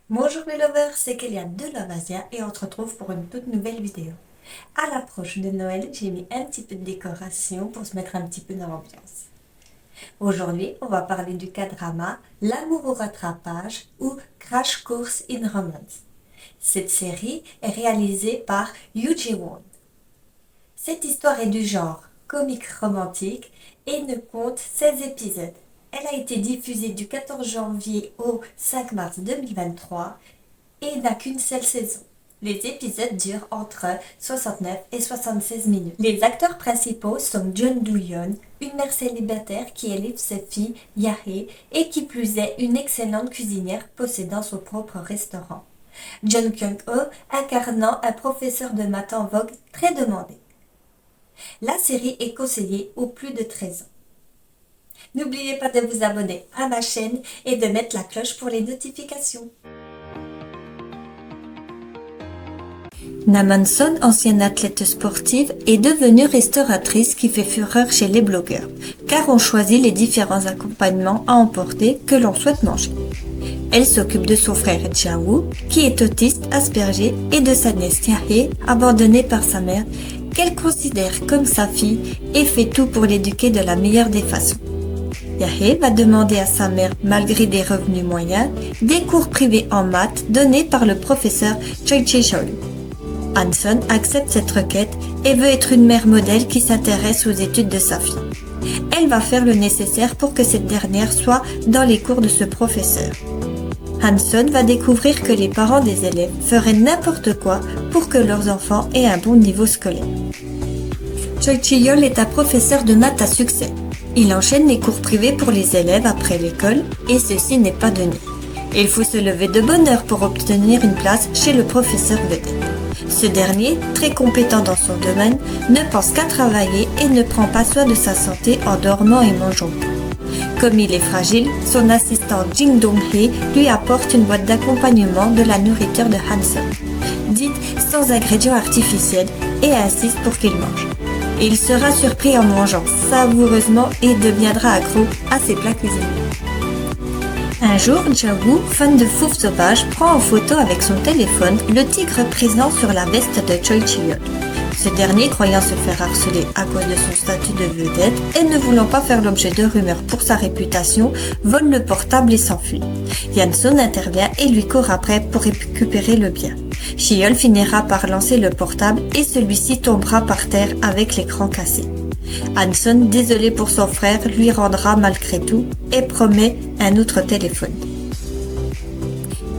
Bonjour les lovers, c'est Kéliane de Lovasia et on se retrouve pour une toute nouvelle vidéo. À l'approche de Noël, j'ai mis un petit peu de décoration pour se mettre un petit peu dans l'ambiance. Aujourd'hui, on va parler du K-drama L'amour au rattrapage ou Crash Course in Romance. Cette série est réalisée par Yoo Ji-won. Cette histoire est du genre comique romantique et ne compte 16 épisodes. Elle a été diffusée du 14 janvier au 5 mars 2023 et n'a qu'une seule saison. Les épisodes durent entre 69 et 76 minutes. Les acteurs principaux sont Jeon Do-yeon, une mère célibataire qui élève ses filles, Yae, et qui plus est une excellente cuisinière possédant son propre restaurant. Jung Kyung-ho incarnant un professeur de maths en vogue très demandé. La série est conseillée aux plus de 13 ans. N'oubliez pas de vous abonner à ma chaîne et de mettre la cloche pour les notifications. Namanson, ancienne athlète sportive, est devenue restauratrice qui fait fureur chez les blogueurs, car on choisit les différents accompagnements à emporter que l'on souhaite manger. Elle s'occupe de son frère Jawoo, qui est autiste, aspergé, et de sa nièce Yae, abandonnée par sa mère, qu'elle considère comme sa fille et fait tout pour l'éduquer de la meilleure des façons. Yae va demander à sa mère, malgré des revenus moyens, des cours privés en maths donnés par le professeur Choi Ji-chol. Hanson accepte cette requête et veut être une mère modèle qui s'intéresse aux études de sa fille. Elle va faire le nécessaire pour que cette dernière soit dans les cours de ce professeur. Hanson va découvrir que les parents des élèves feraient n'importe quoi pour que leurs enfants aient un bon niveau scolaire. Choi Ji-yeol est un professeur de maths à succès. Il enchaîne les cours privés pour les élèves après l'école et ceci n'est pas donné. Il faut se lever de bonne heure pour obtenir une place chez le professeur vedette. Ce dernier, très compétent dans son domaine, ne pense qu'à travailler et ne prend pas soin de sa santé en dormant et mangeant. Comme il est fragile, son assistant Jin Dong-hee lui apporte une boîte d'accompagnement de la nourriture de Hanson, dite sans ingrédients artificiels, et insiste pour qu'il mange. Il sera surpris en mangeant savoureusement et deviendra accro à ses plats cuisinés. Un jour, Jawoo, fan de fauves sauvages, prend en photo avec son téléphone le tigre présent sur la veste de Choi Ji-yeol. Ce dernier, croyant se faire harceler à cause de son statut de vedette et ne voulant pas faire l'objet de rumeurs pour sa réputation, vole le portable et s'enfuit. Hanson intervient et lui court après pour récupérer le bien. Ji-yeol finira par lancer le portable et celui-ci tombera par terre avec l'écran cassé. Hanson, désolé pour son frère, lui rendra malgré tout et promet un autre téléphone.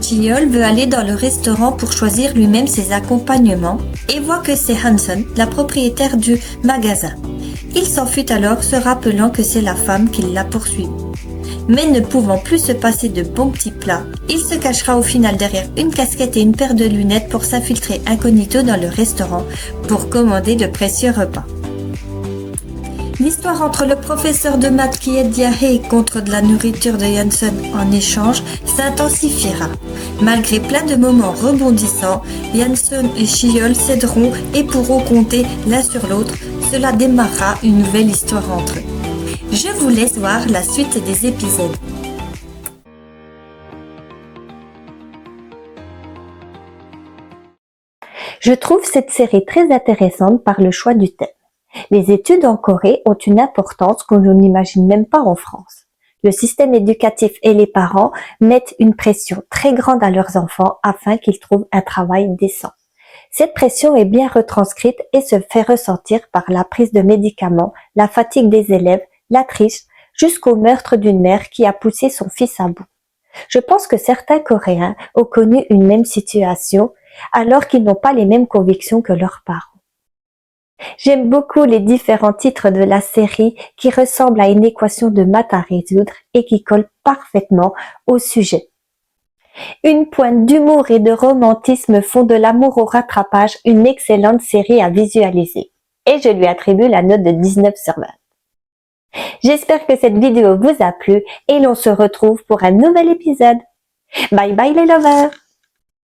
Ji-yeol veut aller dans le restaurant pour choisir lui-même ses accompagnements et voit que c'est Hanson, la propriétaire du magasin. Il s'enfuit alors, se rappelant que c'est la femme qui l'a poursuivi. Mais ne pouvant plus se passer de bons petits plats, il se cachera au final derrière une casquette et une paire de lunettes pour s'infiltrer incognito dans le restaurant pour commander de précieux repas. L'histoire entre le professeur de maths qui aide Yae contre de la nourriture de Hanson en échange s'intensifiera. Malgré plein de moments rebondissants, Hanson et Ji-yeol céderont et pourront compter l'un sur l'autre. Cela démarrera une nouvelle histoire entre eux. Je vous laisse voir la suite des épisodes. Je trouve cette série très intéressante par le choix du thème. Les études en Corée ont une importance qu'on n'imagine même pas en France. Le système éducatif et les parents mettent une pression très grande à leurs enfants afin qu'ils trouvent un travail décent. Cette pression est bien retranscrite et se fait ressentir par la prise de médicaments, la fatigue des élèves, la triche, jusqu'au meurtre d'une mère qui a poussé son fils à bout. Je pense que certains Coréens ont connu une même situation alors qu'ils n'ont pas les mêmes convictions que leurs parents. J'aime beaucoup les différents titres de la série qui ressemblent à une équation de maths à résoudre et qui collent parfaitement au sujet. Une pointe d'humour et de romantisme font de L'amour au rattrapage une excellente série à visualiser. Et je lui attribue la note de 19 sur 20. J'espère que cette vidéo vous a plu et l'on se retrouve pour un nouvel épisode. Bye bye les lovers!